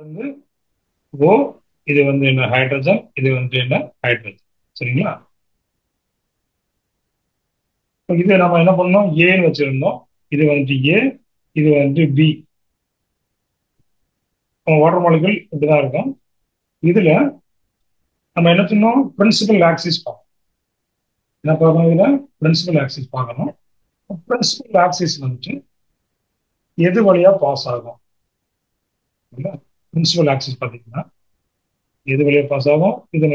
வந்து ஓ, இது வந்து என்ன ஹைட்ரஜன், இது வந்து என்ன ஹைட்ரஜன். சரிங்களா? இது நம்ம என்ன பண்ணோம், ஏன்னு வச்சிருந்தோம். இது வந்து ஏ, இது வந்து பி. வாட்டர் மாலிகுல் இப்படிதான் இருக்கும். இதுல நம்ம என்ன சொன்னோம், பிரின்சிபல் ஆக்சிஸ் பார்க்கணும். என்ன பார்க்கணும், இதுல பிரின்சிபல் ஆக்சிஸ் பார்க்கணும். பிரின்சிபல் ஆக்சிஸ் வந்துட்டு எது வழியா பாஸ் ஆகும்? பிரின்சிபல் ஆக்சிஸ் பார்த்தீங்கன்னா எது வழியா பாஸ் ஆகும், இதுல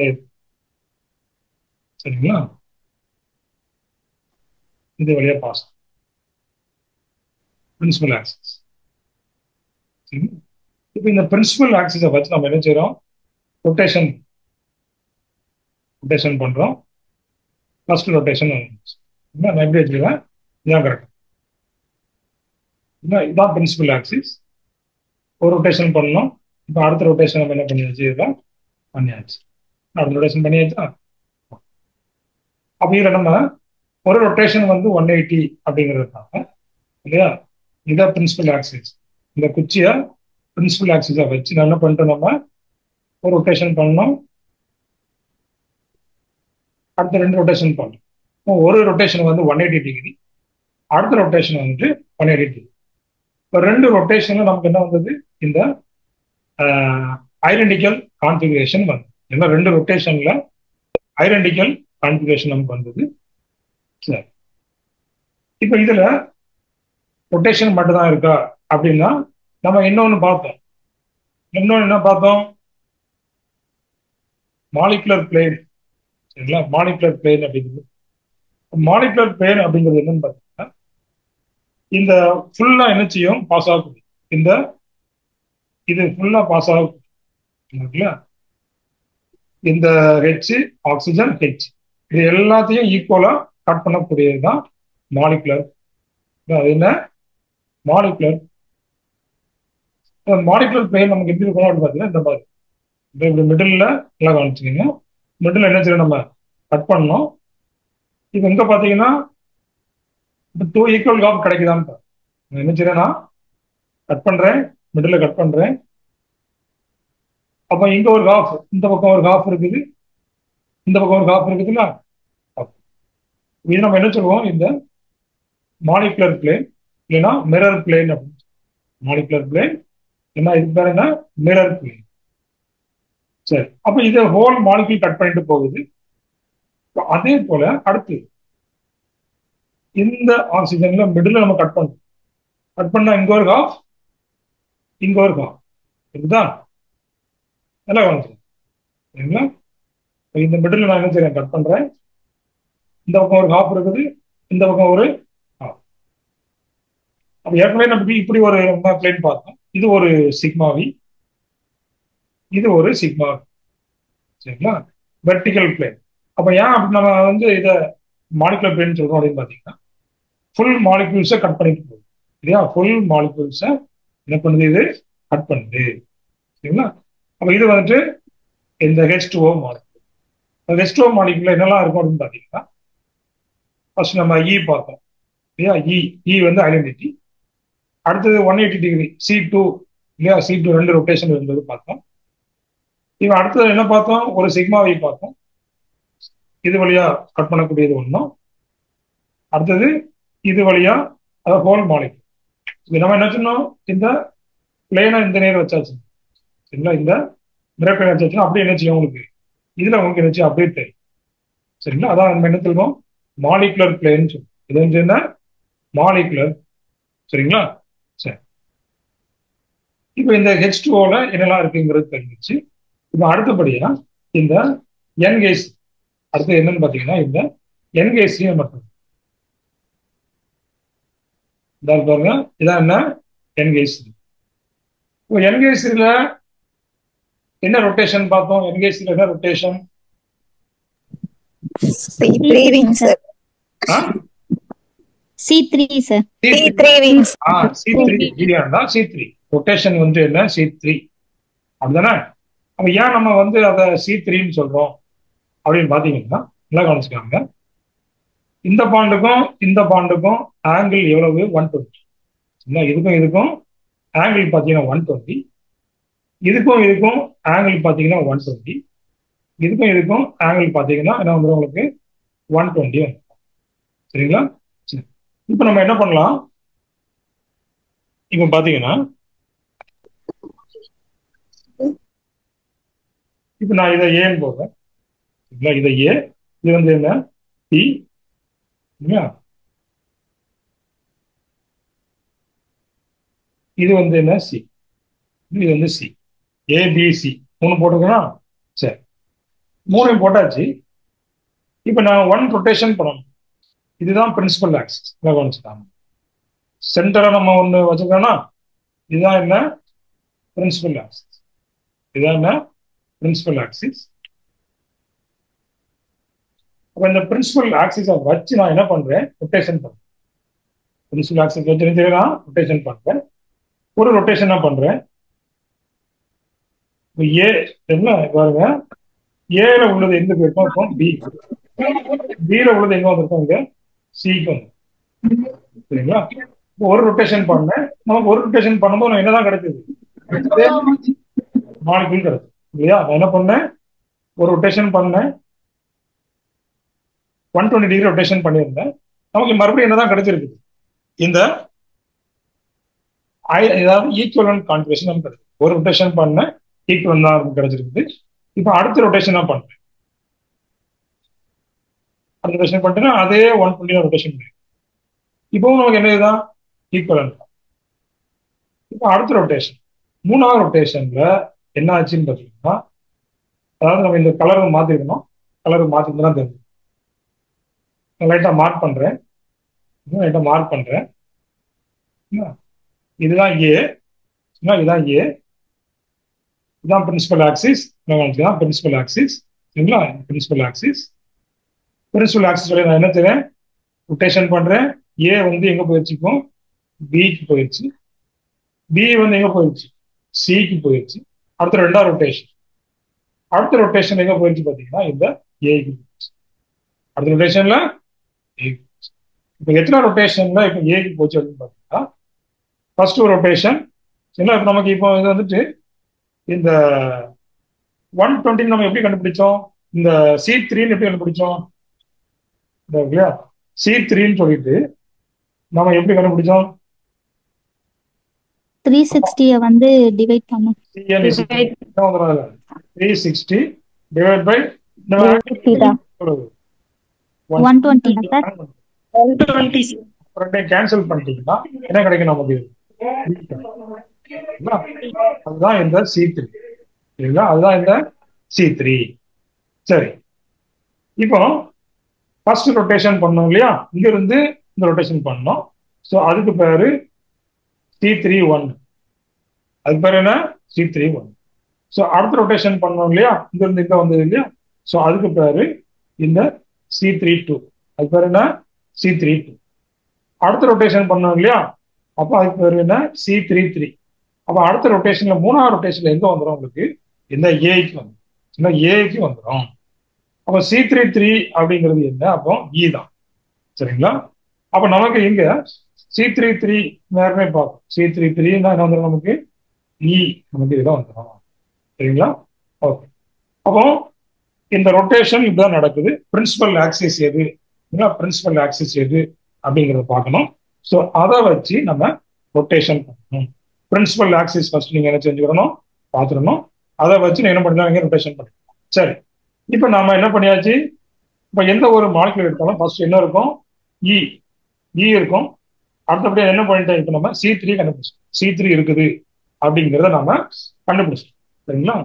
சரிங்களா, இது வழியா பாஸ் ஆகும் பிரின்சிபல் ஆக்சிஸ். இப்போ இந்த பிரின்சிபல் ஆக்சிஸை வச்சு நம்ம என்ன செய்யறோம், ரொட்டேஷன் பண்றோம். ஃபர்ஸ்ட் ரொட்டேஷன் நான் எப்படி வச்சுக்கிறேன், இதான் கரெக்ட். இதுதான் பிரின்சிபல் ஆக்சிஸ். ஒரு ரொட்டேஷன் பண்ணணும். இப்போ அடுத்த ரொட்டேஷன் நம்ம என்ன பண்ணியாச்சு, இதுதான் பண்ணியாச்சு. அடுத்த ரொட்டேஷன் பண்ணியாச்சா. அப்போ இதில் நம்ம ஒரு ரொட்டேஷன் வந்து 180 அப்படிங்கிறதுக்காக இல்லையா, இதான் பிரின்சிபல் ஆக்சிஸ். இந்த குச்சியை பிரின்சிபல் ஆக்சிஸை வச்சு என்ன பண்ணிட்டோம், நம்ம ஒரு ரொட்டேஷன் பண்ணணும். அடுத்த 2 ரொட்டேஷன் பண்ணணும். ஒரு ரொட்டேஷன் வந்து 180 டிகிரி, அடுத்த ரொட்டேஷன் வந்துட்டு 180 டிகிரி. இப்போ 2 ரொட்டேஷன்ல நமக்கு என்ன வந்தது, இந்த ஐடென்டிக்கல் கான்ஃபிகரேஷன் வந்து ஏன்னா 2 ரொட்டேஷன்ல ஐடென்டிக்கல் கான்ஃபிகரேஷன் நமக்கு வந்தது. சரி, இப்போ இதுல ரொட்டேஷன் மட்டும் தான் இருக்கா அப்படின்னா நம்ம இன்னொன்னு பார்த்தோம். இன்னொன்னு என்ன பார்த்தோம், மாலிகுலர் பிளேன். சரிங்களா, மாலிகுலர் பிளேன் அப்படிங்கிறது, மாலிகுலர் பிளேன் அப்படிங்கிறது என்னன்னு பார்த்தீங்கன்னா இந்த ஃபுல்லா என்ன செய்யும், பாஸ் ஆகும். இந்த இது ஃபுல்லா பாஸ் ஆகும். இந்த ஹெச் ஆக்சிஜன் ஹெச் இது எல்லாத்தையும் ஈக்குவலா கட் பண்ணக்கூடியது தான் மாலிகுலர். அது என்ன, மாலிகுலர். மாலிகுலர் பிளேன் நமக்கு எப்படி இருக்கணும் அப்படின்னு பார்த்தீங்கன்னா இந்த மாதிரி இப்படி மிடில் எல்லாம் காமிச்சிக்கோங்க. மிடில் என்ன செய்யணும், நம்ம கட் பண்ணணும். இப்போ இங்க பாத்தீங்கன்னா 2 ஈக்குவல் காப் கிடைக்குதான்னு என்ன செய்யறேன்னா கட் பண்றேன், மிடில் கட் பண்றேன். அப்ப இங்க ஒரு ஹாஃப், இந்த பக்கம் ஒரு ஹாஃப் இருக்குது, இந்த பக்கம் ஒரு ஹாஃப் இருக்குதுல்ல. இது நம்ம என்ன சொல்லுவோம், இந்த மாலிகுலர் பிளேன் இல்லைன்னா மிரர் பிளேன் அப்படின்னு. மாலிகுலர் பிளேன் என்ன, இதுக்கு பேர் என்ன, மிரர் பிளேன். சரி, அப்ப இது ஹோல் மாலிகுல் கட் பண்ணிட்டு போகுது. அதே போல அடுத்து இந்த ஆக்சிஜன்ல மிடில் நம்ம கட் பண்ணோம். கட் பண்ணா இங்க ஒரு ஹாஃப், இங்க ஒரு ஹாஃப் இதுதான் எல்லாம் வந்துடும். சரிங்களா, இந்த மிடில் நான் என்ன செய்யறேன், கட் பண்றேன். இந்த பக்கம் ஒரு ஹாஃப் இருக்குது, இந்த பக்கம் ஒரு ஹாஃப். அப்ப ஏற்கனவே நமக்கு இப்படி ஒரு பிளேன் பார்த்தோம். இது ஒரு சிக்மாவி, இது ஒரு சிக்மா. சரிங்களா, வெர்டிகல் பிளேன். அப்ப ஏன் அப்படி நம்ம வந்து இதை மாலிகுலர் பிளேன் சொல்றோம் அப்படின்னு பாத்தீங்கன்னா ஃபுல் மாலிகுல்ஸை கட் பண்ணிட்டு போகுது இல்லையா, ஃபுல் மாலிகுல்ஸை என்ன பண்ணுது, இது கட் பண்ணுது. சரிங்களா, அப்ப இது வந்துட்டு இந்த H2O மாலிகுல். H2O மாலிகுல்ல என்னெல்லாம் இருக்கும் அப்படின்னு பாத்தீங்கன்னா ஃபர்ஸ்ட் நம்ம இ பார்த்தோம் இல்லையா, இ வந்து ஐடென்டிட்டி. அடுத்தது 180 டிகிரி C2 இல்லையா, C2 2 ரொட்டேஷன் இருந்தது பார்த்தோம். இவன் அடுத்தது என்ன பார்த்தோம், ஒரு சிக்மாவை பார்த்தோம். இது வழியா கட் பண்ணக்கூடியது ஒன்றும். அடுத்தது இது வழியா அதாவது ஹோல் மாலிகுல். இது நம்ம என்ன சொன்னோம், இந்த பிளேனை இந்த நேரம் வச்சாச்சு. சரிங்களா, இந்த மிரர் பிளேன் வச்சாச்சுன்னா அப்படியே என்ன செய்யும் உங்களுக்கு, இதுல உங்களுக்கு என்ன செய்யும் அப்படியே தெரியும். சரிங்களா, அதான் நம்ம என்ன சொல்லுவோம், மாலிகுலர் பிளேன் சொல்லுவோம். இது வந்து என்ன, மாலிகுலர். சரிங்களா, சரி. இப்போ இந்த H2Oல என்னெல்லாம் இருக்குங்கிறது தெரிஞ்சிச்சு. இப்போ அடுத்தபடியா இந்த என் கேஸ் அடுத்து என்னன்னு பாத்தீங்கன்னா இந்த என் கேஸையும் மட்டும் பாருங்க. இதான் என்ன, என் கேஸ். இப்போ என் கேஸ்ல என்ன ரொட்டேஷன் பார்த்தோம், என் கேஸ்ல என்ன rotation, C3 rings sir. C3 sir. C3 rings. C3 rotation வந்து என்ன, C3 அப்படிதானே. அப்ப ஏன் நம்ம வந்து அதை C3ன்னு சொல்றோம் அப்படின்னு பாத்தீங்கன்னா எல்லாம் கவனிச்சுக்காங்க. இந்த பாண்டுக்கும் இந்த பாண்டுக்கும் ஆங்கிள் எவ்வளவு, 120. இதுக்கும் இதுக்கும் ஆங்கிள் பாத்தீங்கன்னா 120. இதுக்கும் இதுக்கும் ஆங்கிள் பார்த்தீங்கன்னா 120. இதுக்கும் இதுக்கும் ஆங்கிள் பார்த்தீங்கன்னா என்ன வந்துடும் உங்களுக்கு 120 வந்துடும். சரிங்களா? சரி. இப்போ நம்ம என்ன பண்ணலாம்? இப்போ பார்த்தீங்கன்னா இப்போ நான் இதை ஏன்னு போடுறேன். இதை ஏ, இது வந்து என்ன டி, இது வந்து என்ன சி, இது வந்து சி, ஏபிசி 3 போட்டுக்கலாம். சரி, 3 போட்டாச்சு. இப்போ நான் 1 ரொட்டேஷன் பண்ணணும். இதுதான் பிரின்சிபல் ஆக்சிஸ். கவனிச்சுட்டாங்க. சென்டரா நம்ம ஒன்று வச்சுக்கோன்னா இதுதான் என்ன பிரின்சிபல் ஆக்சிஸ். இதுதான் என்ன பிரின்சிபல் ஆக்சிஸ். அப்போ இந்த பிரின்சிபல் ஆக்சிஸை வச்சு நான் என்ன பண்றேன்? ரொட்டேஷன் பண்றேன். பிரின்சிபல் ஆக்சிஸ் வச்சு நான் ரொட்டேஷன் பண்றேன். ஒரு ரொட்டேஷன் நான் பண்றேன். ஏ என்ன பாருங்க, ஏல உள்ளது எங்க போயிருக்கோம்? இப்போ பி. பில உள்ளது எங்க வந்திருக்கோம்? இங்க சிக்கு வந்து. சரிங்களா? ஒரு ரொட்டேஷன் பண்ணேன். நமக்கு ஒரு ரொட்டேஷன் பண்ணும்போது நான் என்னதான் கிடைச்சது? மாலிக்யூல் கிடைச்சது இல்லையா? நான் என்ன பண்ணேன்? ஒரு ரொட்டேஷன் பண்ணேன், 120 டிகிரி ரொட்டேஷன் பண்ணியிருந்தேன். நமக்கு மறுபடியும் என்னதான் கிடைச்சிருக்குது? இந்த ஏதாவது ஈக்குவலன்ட் கான்ஃபிகரேஷன் நமக்கு கிடைச்சது. ஒரு ரொட்டேஷன் பண்ணேன், ஈக்குவலன் தான் கிடைச்சிருக்குது. இப்போ அடுத்த ரொட்டேஷன் தான் பண்றேன். அடுத்த ரொட்டேஷன் பண்ணிட்டேன்னா அதே 120 ரொட்டேஷன் பண்ணேன். இப்போவும் நமக்கு என்ன இதுதான் ஈக்குவலன்ட். இப்போ அடுத்த ரொட்டேஷன், 3வது ரொட்டேஷன்ல என்ன ஆச்சுன்னு பார்த்தீங்கன்னா, அதாவது நம்ம இந்த கலரை மாத்திக்கணும். கலரை மாத்திட்டு தான் தெரியும். லைட்டா மார்க் பண்றேன். லைட்டா மார்க் பண்றேன். இதுதான் ஏ, இதுதான் ஏ, இதுதான் பிரின்சிபல் ஆக்சிஸ். இதுதான் பிரின்சிபல் ஆக்சிஸ். சரிங்களா? Principal axis. பிரின்சிபல் ஆக்சிஸ் நான் என்ன செய்றேன்? ரொட்டேஷன் பண்றேன். ஏ வந்து எங்க போயிடுச்சுக்கும்? பிக்கு போயிடுச்சு. பி வந்து எங்க போயிடுச்சு? சிக்கு போயிடுச்சு. அடுத்த 2வது ரொட்டேஷன். அடுத்த ரொட்டேஷன் எங்க போயிடுச்சு பார்த்தீங்கன்னா இந்த ஏக்கு போயிடுச்சு. அடுத்த ரொட்டேஷன்ல ஏக்கு போயிடுச்சு. இப்போ எத்தனை ரொட்டேஷன்ல இப்போ ஏக்கு போச்சு அப்படின்னு பார்த்தீங்கன்னா, ஃபர்ஸ்ட் ஒரு ரொட்டேஷன். சரிங்களா? இப்போ நமக்கு இப்போ இது வந்துட்டு இந்த 120 நம்ம எப்படி கண்டுபிடிச்சோம்? இந்த C3 எப்படி கண்டுபிடிச்சோம்? இல்லையா? C3 சொல்லிட்டு நம்ம எப்படி கண்டுபிடிச்சோம்? 360 வந்து டிவைட் பண்ணும். 360 டிவைட் பை 120 சார். 120 கேன்சல் பண்ணிட்டீங்கன்னா என்ன கிடைக்கும் நமக்கு? அதுதான் இந்த C3. சரிங்களா? அதுதான் இந்த C3. சரி, இப்போ ஃபர்ஸ்ட் ரொட்டேஷன் பண்ணோம் இல்லையா? இங்க இருந்து இந்த ரொட்டேஷன் பண்ணோம். ஸோ அதுக்கு பேரு C31. அதுக்கு பேர் என்ன? C31. ஸோ அடுத்த ரொட்டேஷன் பண்ணோம் இல்லையா? இங்க இருந்து இங்க வந்தது இல்லையா? ஸோ அதுக்கு பேரு இந்த C32. அது பேர் என்ன? C32. அடுத்த ரொட்டேஷன் பண்ணோம் இல்லையா? அப்போ அதுக்கு பேர் என்ன? C33. அப்போ அடுத்த ரொட்டேஷன்ல 3வது ரொட்டேஷன்ல எங்க வந்துடும் உங்களுக்கு? இந்த ஏக்கு வந்துடும். இந்த ஏக்கு வந்துடும். அப்போ C33 அப்படிங்கிறது என்ன? அப்போ இ தான். சரிங்களா? அப்போ நமக்கு இங்க C33 நேரமே பார்ப்போம். C33 என்ன வந்துடும் நமக்கு? இ நமக்கு இதுதான் வந்துடும். சரிங்களா? ஓகே. அப்போ இந்த ரொட்டேஷன் இப்படிதான் நடக்குது. பிரின்சிபல் ஆக்சிஸ் எது? பிரின்சிபல் ஆக்சிஸ் எது அப்படிங்கிறத பார்க்கணும். ஸோ அதை வச்சு நம்ம ரொட்டேஷன் பண்ணணும். பிரின்சிபல் ஆக்சிஸ் ஃபர்ஸ்ட் நீங்க என்ன செஞ்சுக்கணும்? பார்த்துடணும். அதை வச்சு என்ன பண்ணலாம்? ரொட்டேஷன் பண்ணணும். சரி, இப்போ நாம என்ன பண்ணியாச்சு? இப்போ எந்த ஒரு மாலிகுலர் எடுத்தாலும் ஃபர்ஸ்ட் என்ன இருக்கும்? இ இருக்கும். அடுத்தபடியாக என்ன பண்ணிட்டோம்? இப்போ நம்ம C3 கண்டுபிடிச்சோம். C3 இருக்குது அப்படிங்கிறத நாம கண்டுபிடிச்சோம். சரிங்களா?